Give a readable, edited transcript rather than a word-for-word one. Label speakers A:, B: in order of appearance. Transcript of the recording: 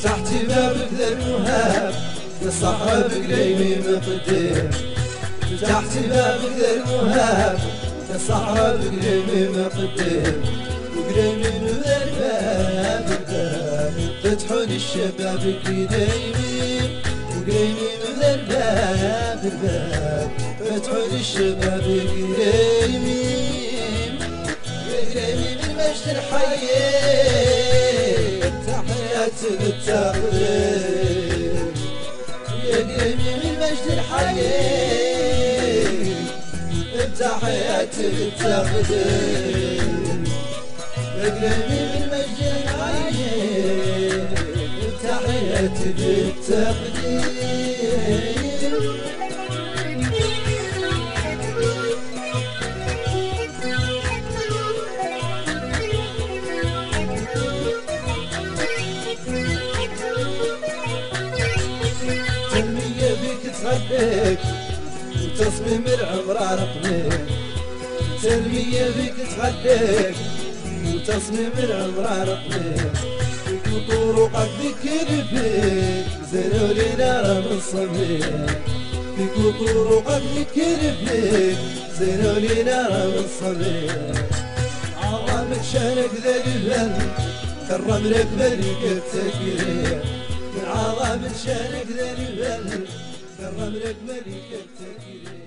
A: تحت بابك ذا المهاب الصحراء بقليمي مقدم تحت بابك ذا المهاب الصحراء بقليمي مقدم وقليمي من ذا الباب فتحوا للشباب قليمي وقليمي من ذا الباب فتحوا للشباب قليمي قليمي من مجد الحيين تحياتي بالتقدير يا قليمي من مجد الحيين تحياتي بالتقدير يا قليمي من مجد الحيين تحياتي بالتقدير تغليك وتصميم العمر رقمك ترمية بك تغليك وتصميم العمر رقمك وطرقك ذكر فيك زينوا لنا من صبيك فيك وطرقك ذكر فيك زينوا لنا من صبيك عظمك شانك ذا الفن كرم لك ملك التكريم من عظمة شانك ذا الفن كرم لك ملك التكريم.